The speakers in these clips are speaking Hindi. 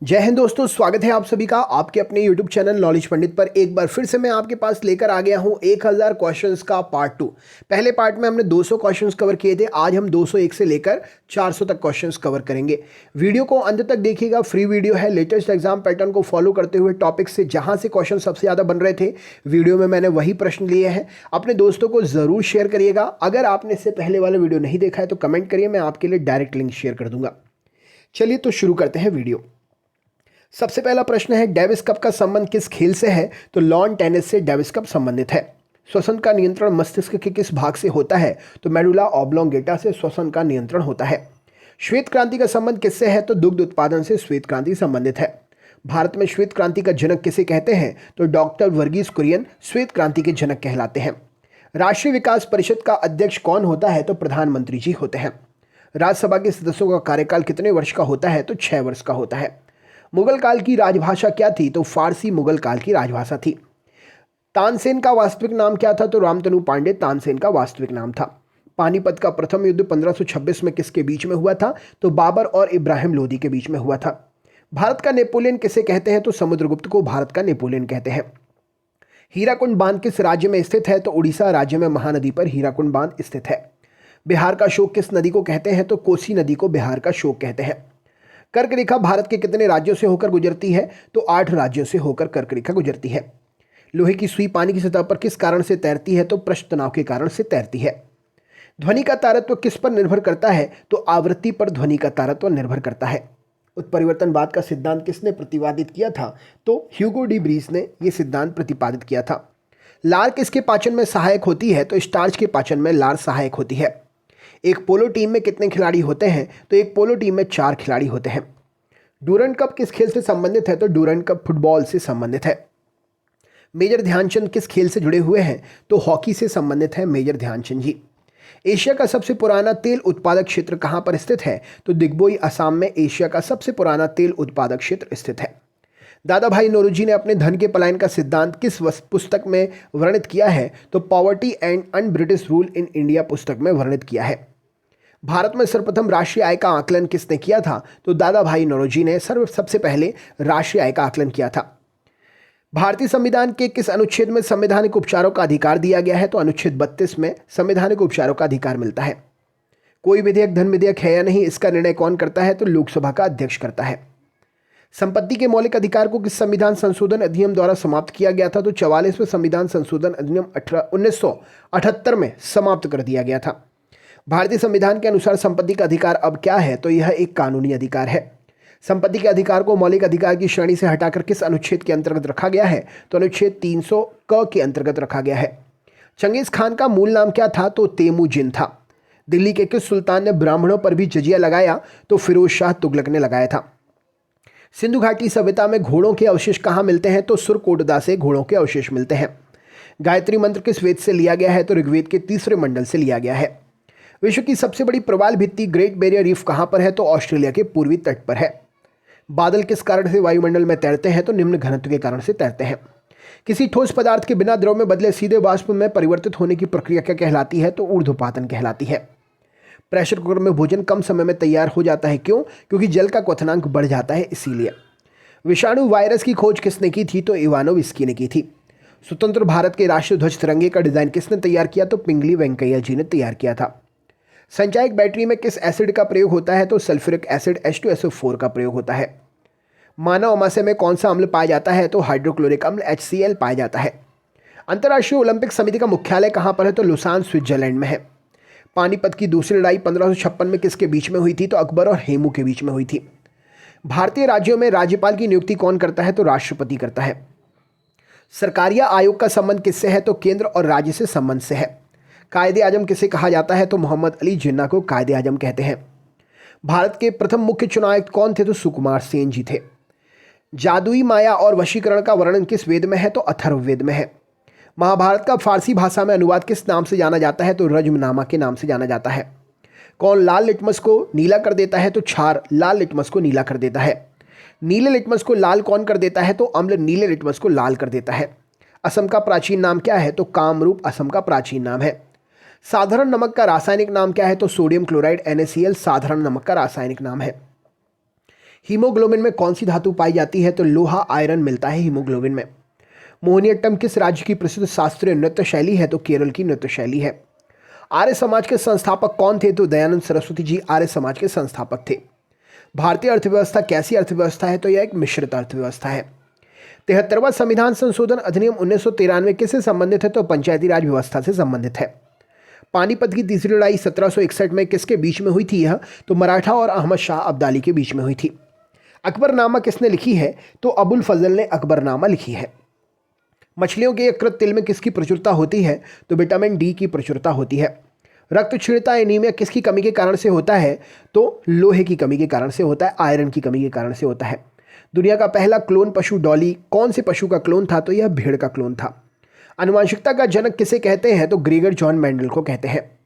जय हिंद दोस्तों, स्वागत है आप सभी का आपके अपने YouTube चैनल नॉलेज पंडित पर। एक बार फिर से मैं आपके पास लेकर आ गया हूं 1000 क्वेश्चंस का पार्ट 2। पहले पार्ट में हमने 200 क्वेश्चंस कवर किए थे। आज हम 201 से लेकर 400 तक क्वेश्चंस कवर करेंगे। वीडियो को अंत तक देखिएगा, फ्री वीडियो है। लेटेस्ट एग्जाम पैटर्न को फॉलो करते हुए टॉपिक से जहां से क्वेश्चन सबसे ज़्यादा बन रहे थे वीडियो में मैंने वही प्रश्न लिए हैं। अपने दोस्तों को ज़रूर शेयर करिएगा। अगर आपने इससे पहले वाला वीडियो नहीं देखा है तो कमेंट करिए, मैं आपके लिए डायरेक्ट लिंक शेयर कर दूंगा। चलिए तो शुरू करते हैं वीडियो। सबसे पहला प्रश्न है, डेविस कप का संबंध किस खेल से है? तो लॉन टेनिस से डेविस कप संबंधित है। श्वसन का नियंत्रण मस्तिष्क के किस भाग से होता है? तो मेडुला ऑब्लोंगेटा से श्वसन का नियंत्रण होता है। श्वेत क्रांति का संबंध किससे है? तो दुग्ध उत्पादन से श्वेत क्रांति संबंधित है। भारत में श्वेत क्रांति का जनक किसे कहते हैं? तो डॉक्टर वर्गीस कुरियन श्वेत क्रांति के जनक कहलाते हैं। राष्ट्रीय विकास परिषद का अध्यक्ष कौन होता है? तो प्रधानमंत्री जी होते हैं। राज्यसभा के सदस्यों का कार्यकाल कितने वर्ष का होता है? तो 6 वर्ष का होता है। मुगल काल की राजभाषा क्या थी? तो फारसी मुगल काल की राजभाषा थी। तानसेन का वास्तविक नाम क्या था? तो रामतनु पांडे तानसेन का वास्तविक नाम था। पानीपत का प्रथम युद्ध 1526 में किसके बीच में हुआ था? तो बाबर और इब्राहिम लोदी के बीच में हुआ था। भारत का नेपोलियन किसे कहते हैं? तो समुद्रगुप्त को भारत का नेपोलियन कहते हैं। हीराकुंड बांध किस राज्य में स्थित है? तो उड़ीसा राज्य में महानदी पर हीराकुंड बांध स्थित है। बिहार का शोक किस नदी को कहते हैं? तो कोसी नदी को बिहार का शोक कहते हैं। कर्क रेखा भारत के कितने राज्यों से होकर गुजरती है? तो 8 राज्यों से होकर कर्क रेखा गुजरती है। लोहे की सुई पानी की सतह पर किस कारण से तैरती है? तो पृष्ठ तनाव के कारण से तैरती है। ध्वनि का तारत्व किस पर निर्भर करता है? तो आवृत्ति पर ध्वनि का तारत्व निर्भर करता है। उत्परिवर्तनवाद का सिद्धांत किसने प्रतिपादित किया था? तो ह्यूगो डी ब्रीस ने यह सिद्धांत प्रतिपादित किया था। लार किसके पाचन में सहायक होती है? तो स्टार्च के पाचन में लार सहायक होती है। एक पोलो टीम में कितने खिलाड़ी होते हैं? तो एक पोलो टीम में 4 खिलाड़ी होते हैं। डूरंड कप किस खेल से संबंधित है? तो डूरंड कप फुटबॉल से संबंधित है। मेजर ध्यानचंद किस खेल से जुड़े हुए हैं? तो हॉकी से संबंधित है मेजर ध्यानचंद जी। एशिया का सबसे पुराना तेल उत्पादक क्षेत्र कहां पर स्थित है? तो दिग्बोई असम में एशिया का सबसे पुराना तेल उत्पादक क्षेत्र स्थित है। दादा भाई नौरोजी ने अपने धन के पलायन का सिद्धांत किस पुस्तक में वर्णित किया है? तो poverty and un British rule in India पुस्तक में वर्णित किया है। भारत में सर्वप्रथम राष्ट्रीय आय का आकलन किसने किया था? तो दादा भाई नौरोजी ने सबसे पहले राष्ट्रीय आय का आकलन किया था। भारतीय संविधान के किस अनुच्छेद में संवैधानिक उपचारों का अधिकार दिया गया है? तो अनुच्छेद 32 में संवैधानिक उपचारों का अधिकार मिलता है। कोई विधेयक धन विधेयक है या नहीं, इसका निर्णय कौन करता है? तो लोकसभा का अध्यक्ष करता है। संपत्ति के मौलिक अधिकार को किस संविधान संशोधन अधिनियम द्वारा समाप्त किया गया था? तो 44वें संविधान संशोधन अधिनियम 1978 में समाप्त कर दिया गया था। भारतीय संविधान के अनुसार संपत्ति का अधिकार अब क्या है? तो यह एक कानूनी अधिकार है। संपत्ति के अधिकार को मौलिक अधिकार की श्रेणी से हटाकर किस अनुच्छेद के अंतर्गत रखा गया है? तो अनुच्छेद 300 क के अंतर्गत रखा गया है। चंगेज खान का मूल नाम क्या था? तो तेमुजिन था। दिल्ली के किस सुल्तान ने ब्राह्मणों पर भी जजिया लगाया? तो फिरोज शाह तुगलक ने लगाया था। सिंधु घाटी सभ्यता में घोड़ों के अवशेष कहाँ मिलते हैं? तो सुरकोटदा से घोड़ों के अवशेष मिलते हैं। गायत्री मंत्र किस वेद से लिया गया है? तो ऋग्वेद के 3रे मंडल से लिया गया है। विश्व की सबसे बड़ी प्रवाल भित्ति ग्रेट बैरियर रीफ कहां पर है? तो ऑस्ट्रेलिया के पूर्वी तट पर है। बादल किस कारण से वायुमंडल में तैरते हैं? तो निम्न घनत्व के कारण से तैरते हैं। किसी ठोस पदार्थ के बिना द्रव में बदले सीधे वाष्प में परिवर्तित होने की प्रक्रिया क्या कहलाती है? तो ऊर्ध्वपातन कहलाती है। प्रेशर कुकर में भोजन कम समय में तैयार हो जाता है, क्यों? क्योंकि जल का क्वथनांक बढ़ जाता है, इसीलिए। विषाणु वायरस की खोज किसने की थी? तो इवानोविस्की ने की थी। स्वतंत्र भारत के राष्ट्रीय ध्वज तिरंगे का डिजाइन किसने तैयार किया? तो पिंगली वेंकैया जी ने तैयार किया था। संचायक बैटरी में किस एसिड का प्रयोग होता है? तो सल्फ्यूरिक एसिड H2SO4 का प्रयोग होता है। मानव अमाशय में कौन सा अम्ल पाया जाता है? तो हाइड्रोक्लोरिक अम्ल HCl पाया जाता है। अंतर्राष्ट्रीय ओलंपिक समिति का मुख्यालय कहाँ पर है? तो लुसान स्विट्जरलैंड में है। पानीपत की दूसरी लड़ाई 1556 में किसके बीच में हुई थी? तो अकबर और हेमू के बीच में हुई थी। भारतीय राज्यों में राज्यपाल की नियुक्ति कौन करता है? तो राष्ट्रपति करता है। सरकारिया आयोग का संबंध किससे है? तो केंद्र और राज्य से संबंध से है। कायदे आजम किसे कहा जाता है? तो मोहम्मद अली जिन्ना को कायदे आजम कहते हैं। भारत के प्रथम मुख्य चुनाव आयुक्त कौन थे? तो सुकुमार सेन जी थे। जादुई माया और वशीकरण का वर्णन किस वेद में है? तो अथर्ववेद में है। महाभारत का फारसी भाषा में अनुवाद किस नाम से जाना जाता है? तो रज्मनामा के नाम से जाना जाता है। कौन लाल लिटमस को नीला कर देता है? तो क्षार लाल लिटमस को नीला कर देता है। नीले लिटमस को लाल कौन कर देता है? तो अम्ल नीले लिटमस को लाल कर देता है। असम का प्राचीन नाम क्या है? तो कामरूप असम का प्राचीन नाम है। साधारण नमक का रासायनिक नाम क्या है? तो सोडियम क्लोराइड NaCl साधारण नमक का रासायनिक नाम है। हीमोग्लोबिन में कौन सी धातु पाई जाती है? तो लोहा आयरन मिलता है हीमोग्लोबिन में। मोहिनीअट्टम किस राज्य की प्रसिद्ध शास्त्रीय नृत्य शैली है? तो केरल की नृत्य शैली है। आर्य समाज के संस्थापक कौन थे? तो दयानंद सरस्वती जी आर्य समाज के संस्थापक थे। भारतीय अर्थव्यवस्था कैसी अर्थव्यवस्था है? तो यह एक मिश्रित अर्थव्यवस्था है। 73वां संविधान संशोधन अधिनियम 1993 किससे संबंधित है? तो पंचायती राज व्यवस्था से संबंधित है। पानीपत की तीसरी लड़ाई 1761 में किसके बीच में हुई थी? यह तो मराठा और अहमद शाह अब्दाली के बीच में हुई थी। अकबरनामा किसने लिखी है? तो अबुल फजल ने अकबरनामा लिखी है। मछलियों के यकृत तिल में किसकी प्रचुरता होती है? तो विटामिन डी की प्रचुरता होती है। रक्त क्षीणता एनीमिया किसकी कमी के कारण से होता है? तो लोहे की कमी के कारण से होता है, आयरन की कमी के कारण से होता है। दुनिया का पहला क्लोन पशु डॉली कौन से पशु का क्लोन था? तो यह भेड़ का क्लोन था। आनुवंशिकता का जनक किसे कहते हैं? तो ग्रेगर जॉन मेंडल को कहते हैं।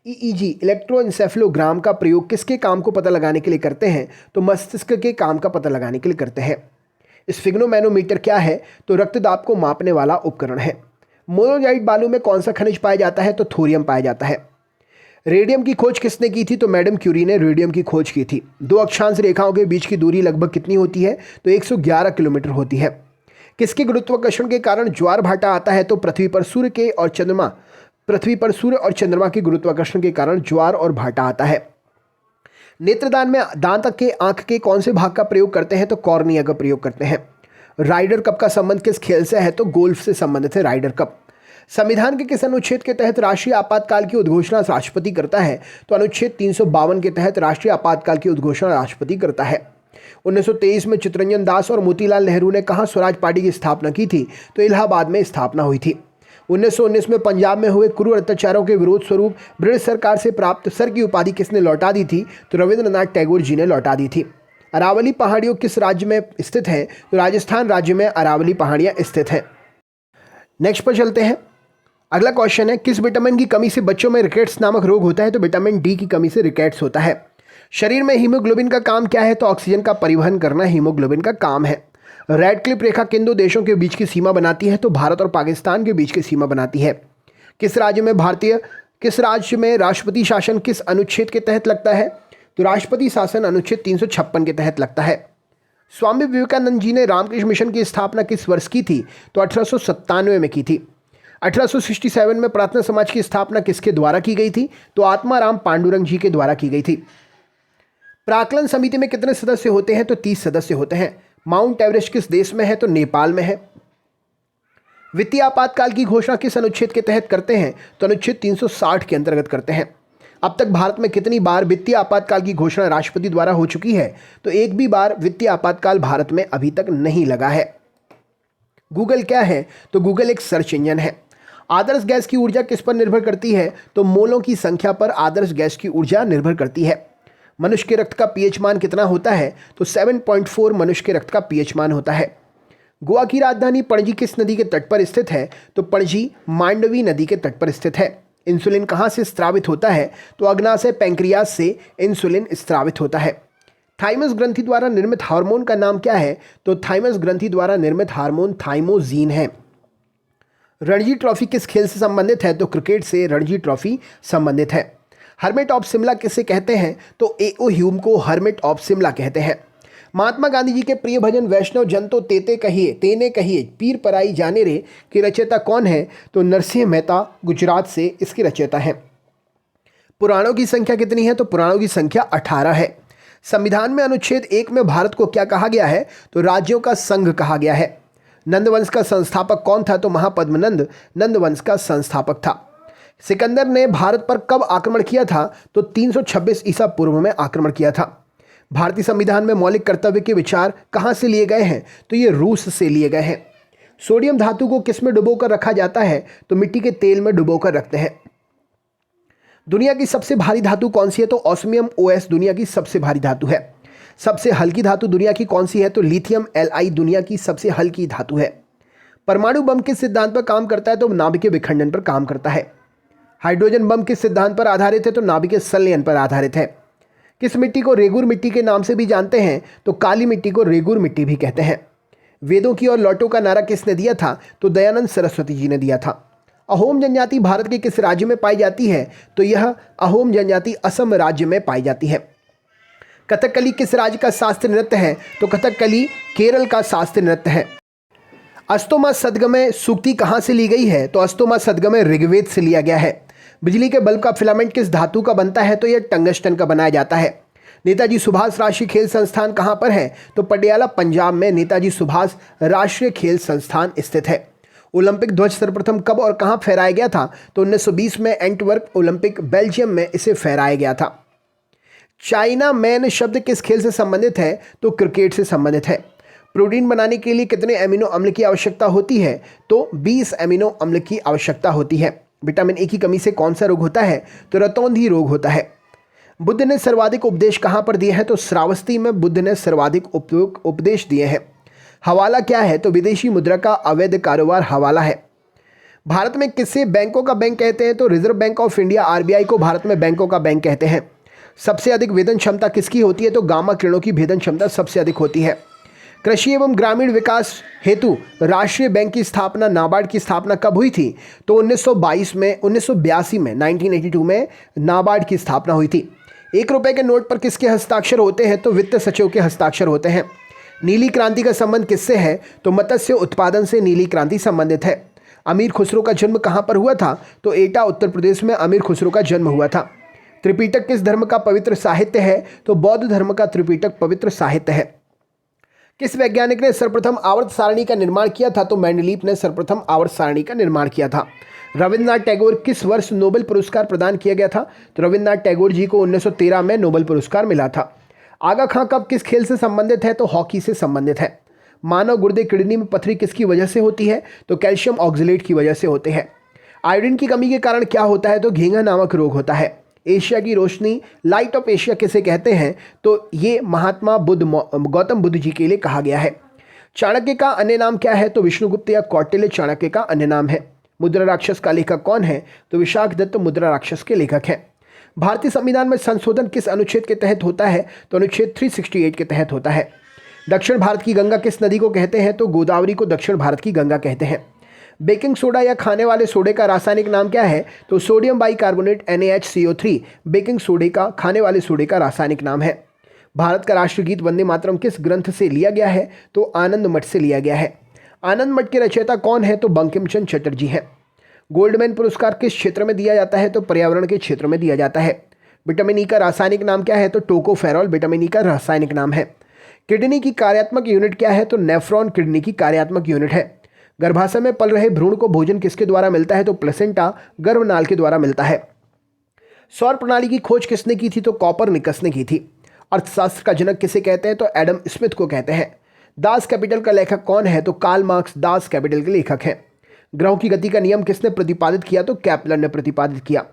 ईईजी इलेक्ट्रोएन्सेफेलोग्राम का प्रयोग किसके काम को पता लगाने के लिए करते हैं? तो मस्तिष्क के काम का पता लगाने के लिए करते हैं। स्फिग्नोमैनोमीटर क्या है? तो रक्तदाब को मापने वाला उपकरण है। मोनोजाइट बालू में कौन सा खनिज पाया जाता है? तो थोरियम पाया जाता है। रेडियम की खोज किसने की थी? तो मैडम क्यूरी ने रेडियम की खोज की थी। दो अक्षांश रेखाओं के बीच की दूरी लगभग कितनी होती है? तो 111 किलोमीटर होती है। किसके गुरुत्वाकर्षण के कारण ज्वार भाटा आता है? तो पृथ्वी पर सूर्य और चंद्रमा के गुरुत्वाकर्षण के कारण ज्वार और भाटा आता है। नेत्रदान में दांत के आंख के कौन से भाग का प्रयोग करते हैं? तो कॉर्निया का प्रयोग करते हैं। राइडर कप का संबंध किस खेल से है? तो गोल्फ से संबंधित है राइडर कप। संविधान के किस अनुच्छेद के तहत राष्ट्रीय आपातकाल की उद्घोषणा राष्ट्रपति करता है? तो अनुच्छेद 352 के तहत राष्ट्रीय आपातकाल की उद्घोषणा राष्ट्रपति करता है। 1923 में चित्तरंजन दास और मोतीलाल नेहरू ने कहाँ स्वराज पार्टी की स्थापना की थी? तो इलाहाबाद में स्थापना हुई थी। 1919 में पंजाब में हुए क्रूर अत्याचारों के विरोध स्वरूप ब्रिटिश सरकार से प्राप्त सर की उपाधि किसने लौटा दी थी? तो रविंद्रनाथ टैगोर जी ने लौटा दी थी। अरावली पहाड़ियों किस राज्य में स्थित है? तो राजस्थान राज्य में अरावली पहाड़ियाँ स्थित हैं। नेक्स्ट पर चलते हैं। अगला क्वेश्चन है, किस विटामिन की कमी से बच्चों में रिकेट्स नामक रोग होता है? तो विटामिन डी की कमी से रिकेट्स होता है। शरीर में हीमोग्लोबिन का काम क्या है? तो ऑक्सीजन का परिवहन करना हीमोग्लोबिन का काम है। रेडक्लिफ रेखा किन दो देशों के बीच की सीमा बनाती है? तो भारत और पाकिस्तान के बीच की सीमा बनाती है। किस राज्य में राष्ट्रपति शासन किस अनुच्छेद के तहत लगता है? तो राष्ट्रपति शासन अनुच्छेद 356 के तहत लगता है। स्वामी विवेकानंद जी ने रामकृष्ण मिशन की स्थापना किस वर्ष की थी? तो 1897 में की थी। 1867 में प्रार्थना समाज की स्थापना किसके द्वारा की गई थी? तो आत्माराम पांडुरंग जी के द्वारा की गई थी। प्राक्कलन समिति में कितने सदस्य होते हैं? तो 30 सदस्य होते हैं। माउंट एवरेस्ट किस देश में है? तो नेपाल में है। वित्तीय आपातकाल की घोषणा किस अनुच्छेद के तहत करते हैं? तो अनुच्छेद 360 के अंतर्गत करते हैं। अब तक भारत में कितनी बार वित्तीय आपातकाल की घोषणा राष्ट्रपति द्वारा हो चुकी है? तो एक भी बार वित्तीय आपातकाल भारत में अभी तक नहीं लगा है। गूगल क्या है? तो गूगल एक सर्च इंजन है। आदर्श गैस की ऊर्जा किस पर निर्भर करती है? तो मोलों की संख्या पर आदर्श गैस की ऊर्जा निर्भर करती है। मनुष्य के रक्त का पीएच मान कितना होता है? तो 7.4 मनुष्य के रक्त का पीएच मान होता है। गोवा की राजधानी पणजी किस नदी के तट पर स्थित है? तो पणजी मांडवी नदी के तट पर स्थित है। इंसुलिन कहाँ से स्रावित होता है? तो अग्नाशय पैंक्रियाज से इंसुलिन स्रावित होता है। थाइमस ग्रंथि द्वारा निर्मित हार्मोन का नाम क्या है? तो थाइमस ग्रंथि द्वारा निर्मित हार्मोन थाइमोजीन है। रणजी ट्रॉफी किस खेल से संबंधित है? तो क्रिकेट से रणजी ट्रॉफी संबंधित है। हर्मिट ऑफ शिमला किसे कहते हैं? तो एओ ह्यूम को हर्मिट ऑफ शिमला कहते हैं। महात्मा गांधी जी के प्रिय भजन वैष्णव जन तो तेते कहिए तेने कहिए पीर पराई जाने रे के रचयिता कौन है? तो नरसिंह मेहता गुजरात से इसके रचयिता हैं। पुराणों की संख्या कितनी है? तो पुराणों की संख्या 18 है। संविधान में अनुच्छेद 1 में भारत को क्या कहा गया है? तो राज्यों का संघ कहा गया है। नंदवंश का संस्थापक कौन था? तो महापद्मनंद नंदवंश का संस्थापक था। सिकंदर ने भारत पर कब आक्रमण किया था? तो 326 ईसा पूर्व में आक्रमण किया था। भारतीय संविधान में मौलिक कर्तव्य के विचार कहाँ से लिए गए हैं? तो ये रूस से लिए गए हैं। सोडियम धातु को किस में डुबोकर रखा जाता है? तो मिट्टी के तेल में डुबोकर रखते हैं। दुनिया की सबसे भारी धातु कौन सी है? तो ऑस्मियम ओएस दुनिया की सबसे भारी धातु है। सबसे हल्की धातु दुनिया की कौन सी है? तो लिथियम एलआई दुनिया की सबसे हल्की धातु है। परमाणु बम किस सिद्धांत पर काम करता है? तो नाभिकीय विखंडन पर काम करता है। हाइड्रोजन बम किस सिद्धांत पर आधारित है? तो नाभिकीय संलयन पर आधारित है। किस मिट्टी को रेगुर मिट्टी के नाम से भी जानते हैं? तो काली मिट्टी को रेगुर मिट्टी भी कहते हैं। वेदों की ओर लौटो का नारा किसने दिया था? तो दयानंद सरस्वती जी ने दिया था। अहोम जनजाति भारत के किस राज्य में पाई जाती है? तो यह अहोम जनजाति असम राज्य में पाई जाती है। कथकली किस राज्य का शास्त्रीय नृत्य है? तो कथकली केरल का शास्त्रीय नृत्य है। अस्तोमा सदगमय सूक्ति कहाँ से ली गई है? तो अस्तोमा सदगमय ऋग्वेद से लिया गया है। बिजली के बल्ब का फिलामेंट किस धातु का बनता है? तो यह टंगस्टन का बनाया जाता है। नेताजी सुभाष राष्ट्रीय खेल संस्थान कहाँ पर है? तो पटियाला पंजाब में नेताजी सुभाष राष्ट्रीय खेल संस्थान स्थित है। ओलंपिक ध्वज सर्वप्रथम कब और कहाँ फहराया गया था? तो 1920 में एंटवर्प ओलंपिक बेल्जियम में इसे फहराया गया था। चाइना मैन शब्द किस खेल से संबंधित है? तो क्रिकेट से संबंधित है। प्रोटीन बनाने के लिए कितने अमीनो अम्ल की आवश्यकता होती है? तो 20 अमीनो अम्ल की आवश्यकता होती है। विटामिन ए की कमी से कौन सा रोग होता है? तो रतौंधी रोग होता है। बुद्ध ने सर्वाधिक उपदेश कहाँ पर दिए हैं? तो श्रावस्ती में बुद्ध ने सर्वाधिक उपदेश दिए हैं। हवाला क्या है? तो विदेशी मुद्रा का अवैध कारोबार हवाला है। भारत में किसे बैंकों का बैंक कहते हैं? तो reserve bank of India RBI को भारत में बैंकों का बैंक कहते हैं। सबसे अधिक वेतन क्षमता किसकी होती है? तो गामा किरणों की भेदन क्षमता सबसे अधिक होती है। कृषि एवं ग्रामीण विकास हेतु राष्ट्रीय बैंक की स्थापना नाबार्ड की स्थापना कब हुई थी? तो 1982 में 1982 में नाबार्ड की स्थापना हुई थी। 1 रुपए के नोट पर किसके हस्ताक्षर होते हैं? तो वित्त सचिव के हस्ताक्षर होते हैं। नीली क्रांति का संबंध किससे है? तो मत्स्य उत्पादन से नीली क्रांति संबंधित है। अमीर खुसरो का जन्म कहाँ पर हुआ था? तो एटा उत्तर प्रदेश में अमीर खुसरो का जन्म हुआ था। त्रिपिटक किस धर्म का पवित्र साहित्य है? तो बौद्ध धर्म का त्रिपिटक पवित्र साहित्य है। किस वैज्ञानिक ने सर्वप्रथम आवर्त सारणी का निर्माण किया था? तो मेंडलीफ ने सर्वप्रथम आवर्त सारणी का निर्माण किया था। रविन्द्रनाथ टैगोर किस वर्ष नोबेल पुरस्कार प्रदान किया गया था? तो रविन्द्रनाथ टैगोर जी को 1913 में नोबेल पुरस्कार मिला था। आगा खां कब किस खेल से संबंधित है? तो हॉकी से संबंधित है। मानव गुर्दे किडनी में पथरी किसकी वजह से होती है? तो कैल्शियम ऑक्सलेट की वजह से होते हैं। आयोडीन की कमी के कारण क्या होता है? तो घेंघा नामक रोग होता है। एशिया की रोशनी लाइट ऑफ एशिया किसे कहते हैं? तो ये महात्मा बुद्ध गौतम बुद्ध जी के लिए कहा गया है। चाणक्य का अन्य नाम क्या है? तो विष्णुगुप्त या कौटिल्य चाणक्य का अन्य नाम है। मुद्रा राक्षस का लेखक कौन है? तो विशाख दत्त मुद्रा राक्षस के लेखक हैं। भारतीय संविधान में संशोधन किस अनुच्छेद के तहत होता है? तो अनुच्छेद 368 के तहत होता है। दक्षिण भारत की गंगा किस नदी को कहते हैं? तो गोदावरी को दक्षिण भारत की गंगा कहते हैं। बेकिंग सोडा या खाने वाले सोडे का रासायनिक नाम क्या है? तो सोडियम बाइकार्बोनेट NaHCO3 बेकिंग सोडे का खाने वाले सोडे का रासायनिक नाम है। भारत का राष्ट्रगीत वंदे मातरम किस ग्रंथ से लिया गया है? तो आनंद मठ से लिया गया है। आनंद मठ के रचयिता कौन है? तो बंकिम चंद्र चटर्जी हैं। गोल्डमैन पुरस्कार किस क्षेत्र में दिया जाता है? तो पर्यावरण के क्षेत्र में दिया जाता है। विटामिन ई का रासायनिक नाम क्या है? तो टोकोफेरॉल विटामिन ई का रासायनिक नाम है। किडनी की कार्यात्मक यूनिट क्या है? तो नेफ्रॉन किडनी की कार्यात्मक यूनिट है। गर्भाशय में पल रहे भ्रूण को भोजन किसके द्वारा मिलता है? तो प्लेसेंटा गर्भनाल के द्वारा मिलता है। सौर प्रणाली की खोज किसने की थी? तो कॉपरनिकस ने की थी। अर्थशास्त्र का जनक किसे कहते हैं? तो एडम स्मिथ को कहते हैं। दास कैपिटल का लेखक कौन है? तो कार्ल मार्क्स दास कैपिटल के लेखक हैं। ग्रहों की गति का नियम किसने प्रतिपादित किया? तो केपलर ने प्रतिपादित किया।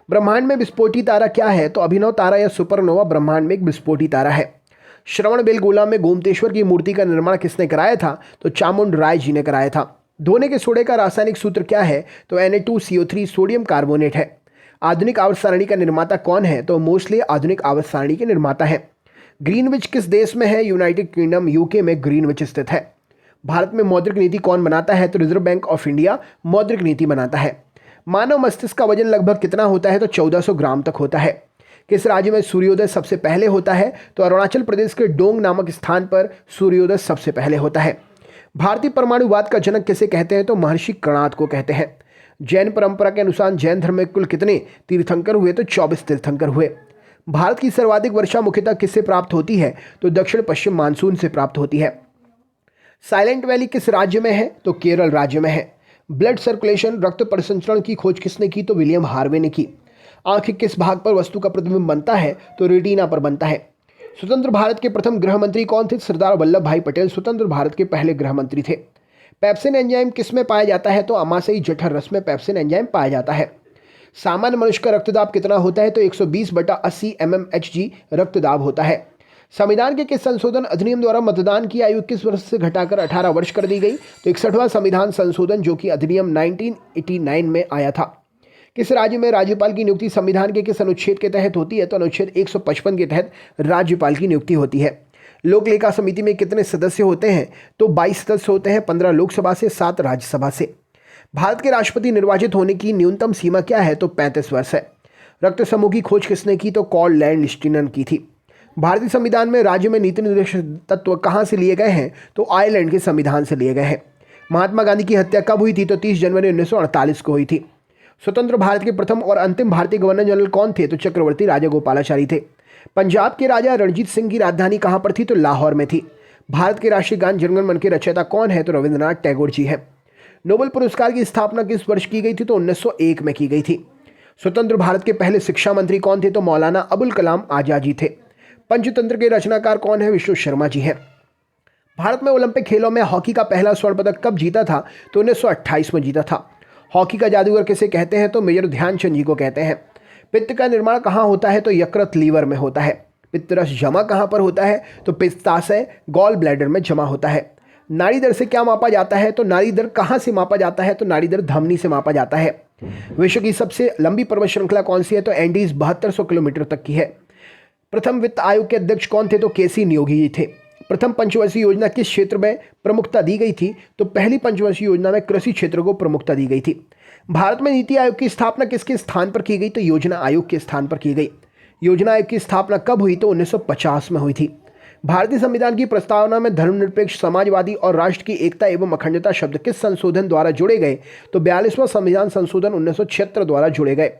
ब्रह्मांड में विस्फोटी तारा क्या है? तो अभिनव तारा या सुपरनोवा ब्रह्मांड में एक विस्फोटी तारा है। श्रवण बेलगोला में गोमतेश्वर की मूर्ति का निर्माण किसने कराया था? तो चामुंड राय जी ने कराया था। धोने के सोडे का रासायनिक सूत्र क्या है? तो Na2CO3 सोडियम कार्बोनेट है। आधुनिक आवर्त सारणी का निर्माता कौन है? तो मोस्टली आधुनिक आवर्त सारणी के निर्माता है। ग्रीनविच किस देश में है? यूनाइटेड किंगडम यूके में ग्रीनविच स्थित है। भारत में मौद्रिक नीति कौन बनाता है? तो रिजर्व बैंक ऑफ इंडिया मौद्रिक नीति बनाता है। मानव मस्तिष्क का वजन लगभग कितना होता है? तो 1400 ग्राम तक होता है। किस राज्य में सूर्योदय सबसे पहले होता है? तो अरुणाचल प्रदेश के डोंग नामक स्थान पर सूर्योदय सबसे पहले होता है। भारतीय परमाणुवाद का जनक किसे कहते हैं? तो महर्षि कर्णाद को कहते हैं। जैन परंपरा के अनुसार जैन धर्म में कुल कितने तीर्थंकर हुए? तो 24 तीर्थंकर हुए। भारत की सर्वाधिक वर्षा मुख्यतः किससे प्राप्त होती है? तो दक्षिण पश्चिम मानसून से प्राप्त होती है। साइलेंट वैली किस राज्य में है? तो केरल राज्य में है। ब्लड सर्कुलेशन रक्त परिसंचरण की खोज किसने की? तो विलियम हार्वे ने की। आंख किस भाग पर वस्तु का प्रतिबिंब बनता है? तो रेटिना पर बनता है। स्वतंत्र भारत के प्रथम गृह मंत्री कौन थे? सरदार वल्लभ भाई पटेल स्वतंत्र भारत के पहले गृह मंत्री थे। पेप्सिन एंजाइम किस में पाया जाता है? तो अमाशयी जठर रस में पेप्सिन एंजाइम पाया जाता है। सामान्य मनुष्य का रक्तदाब कितना होता है? तो 120/80 mmHg रक्तदाब होता है। संविधान के किस संशोधन अधिनियम द्वारा मतदान की आयु किस वर्ष से घटाकर 18 वर्ष कर दी गई? तो 61वां संविधान संशोधन जो कि अधिनियम 1989 में आया था। किस राज्य में राज्यपाल की नियुक्ति संविधान के किस अनुच्छेद के तहत होती है? तो अनुच्छेद 155 के तहत राज्यपाल की नियुक्ति होती है। लोक लेखा समिति में कितने सदस्य होते हैं? तो 22 सदस्य होते हैं, 15 लोकसभा से, 7 राज्यसभा से। भारत के राष्ट्रपति निर्वाचित होने की न्यूनतम सीमा क्या है? तो 35 वर्ष है। रक्त समूह की खोज किसने की? तो कॉल लैंडस्टीनर की थी। भारतीय संविधान में राज्य में नीति निर्देशक तत्व कहाँ से लिए गए हैं? तो आयरलैंड के संविधान से लिए गए हैं। महात्मा गांधी की हत्या कब हुई थी? तो 30 जनवरी 1948 को हुई थी। स्वतंत्र भारत के प्रथम और अंतिम भारतीय गवर्नर जनरल कौन थे? तो चक्रवर्ती राजागोपालाचारी थे। पंजाब के राजा रणजीत सिंह की राजधानी कहाँ पर थी? तो लाहौर में थी। भारत के राष्ट्रीय गान जनगण मन के रचयिता कौन है? तो रविंद्रनाथ टैगोर जी है। नोबेल पुरस्कार की स्थापना किस वर्ष की गई थी? तो 1901 में की गई थी। स्वतंत्र भारत के पहले शिक्षा मंत्री कौन थे? तो मौलाना अबुल कलाम आजाद जी थे। पंचतंत्र के रचनाकार कौन है? विश्व शर्मा जी है। भारत में ओलंपिक खेलों में हॉकी का पहला स्वर्ण पदक कब जीता था? तो 1928 में जीता था। हॉकी का जादूगर किसे कहते हैं? तो मेजर ध्यानचंद जी को कहते हैं। पित्त का निर्माण कहाँ होता है? तो यकृत लीवर में होता है। पित्तरस जमा कहाँ पर होता है? तो पित्ताशय गॉल ब्लैडर में जमा होता है। नाड़ी दर से क्या मापा जाता है? तो नाड़ी दर कहाँ से मापा जाता है? तो नाड़ी दर धमनी से मापा जाता है। विश्व की सबसे लंबी पर्वत श्रृंखला कौन सी है? तो एंडीज 7200 किलोमीटर तक की है। प्रथम वित्त आयोग के अध्यक्ष कौन थे? तो केसी नियोगी जी थे। प्रथम पंचवर्षीय योजना किस क्षेत्र में प्रमुखता दी गई थी? तो पहली पंचवर्षीय योजना में कृषि क्षेत्र को प्रमुखता दी गई थी। भारत में नीति आयोग की स्थापना किसके स्थान पर की गई? तो योजना आयोग के स्थान पर की गई। योजना आयोग की स्थापना कब हुई? तो 1950 में हुई थी। भारतीय संविधान की प्रस्तावना में धर्मनिरपेक्ष, समाजवादी और राष्ट्र की एकता एवं अखंडता शब्द किस संशोधन द्वारा जुड़े गए? तो 42वां संविधान संशोधन 1976 द्वारा जुड़े गए।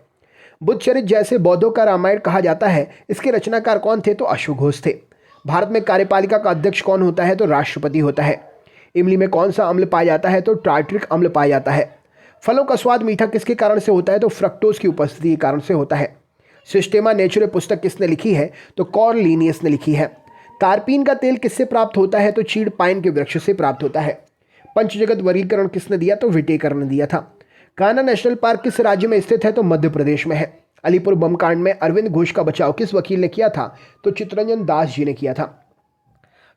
बुद्धचरित जैसे बौद्धों का रामायण कहा जाता है, इसके रचनाकार कौन थे? तो अश्वघोष थे। भारत में कार्यपालिका का अध्यक्ष कौन होता है? तो राष्ट्रपति होता है। इमली में कौन सा अम्ल पाया जाता है? तो टार्ट्रिक अम्ल पाया जाता है। फलों का स्वाद मीठा किसके कारण से होता है? तो फ्रक्टोज की उपस्थिति के कारण से होता है। सिस्टेमा नेचुरे पुस्तक किसने लिखी है? तो कॉर्लिनियस ने लिखी है। तारपीन का तेल किससे प्राप्त होता है? तो चीड़ पाइन के वृक्ष से प्राप्त होता है। पंचजगत वर्गीकरण किसने दिया? तो विटेकर ने दिया था। कान्हा नेशनल पार्क किस राज्य में स्थित है? तो मध्य प्रदेश में है। अलीपुर बम कांड में अरविंद घोष का बचाव किस वकील ने किया था? तो चित्तरंजन दास जी ने किया था।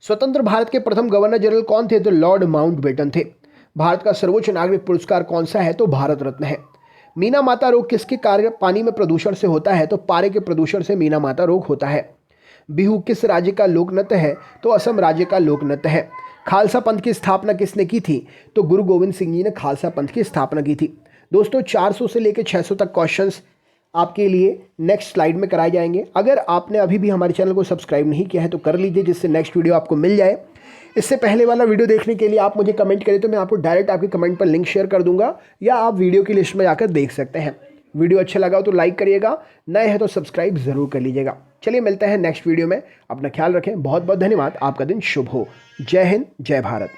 स्वतंत्र भारत के प्रथम गवर्नर जनरल कौन थे? तो लॉर्ड माउंटबेटन थे। भारत का सर्वोच्च नागरिक पुरस्कार कौन सा है? तो भारत रत्न है। मीना माता रोग किसके कारण पानी में प्रदूषण से होता है? तो पारे के प्रदूषण से मीना माता रोग होता है। बिहू किस राज्य का लोक नृत्य है? तो असम राज्य का लोक नृत्य है। खालसा पंथ की स्थापना किसने की थी? तो गुरु गोविंद सिंह जी ने खालसा पंथ की स्थापना की थी। दोस्तों 400 से लेकर 600 तक क्वेश्चंस आपके लिए नेक्स्ट स्लाइड में कराए जाएंगे। अगर आपने अभी भी हमारे चैनल को सब्सक्राइब नहीं किया है तो कर लीजिए, जिससे नेक्स्ट वीडियो आपको मिल जाए। इससे पहले वाला वीडियो देखने के लिए आप मुझे कमेंट करें तो मैं आपको डायरेक्ट आपके कमेंट पर लिंक शेयर कर दूंगा, या आप वीडियो की लिस्ट में जाकर देख सकते हैं। वीडियो अच्छा लगा हो तो लाइक करिएगा, नए हैं तो सब्सक्राइब ज़रूर कर लीजिएगा। चलिए मिलते हैं नेक्स्ट वीडियो में। अपना ख्याल रखें। बहुत बहुत धन्यवाद। आपका दिन शुभ हो। जय हिंद, जय भारत।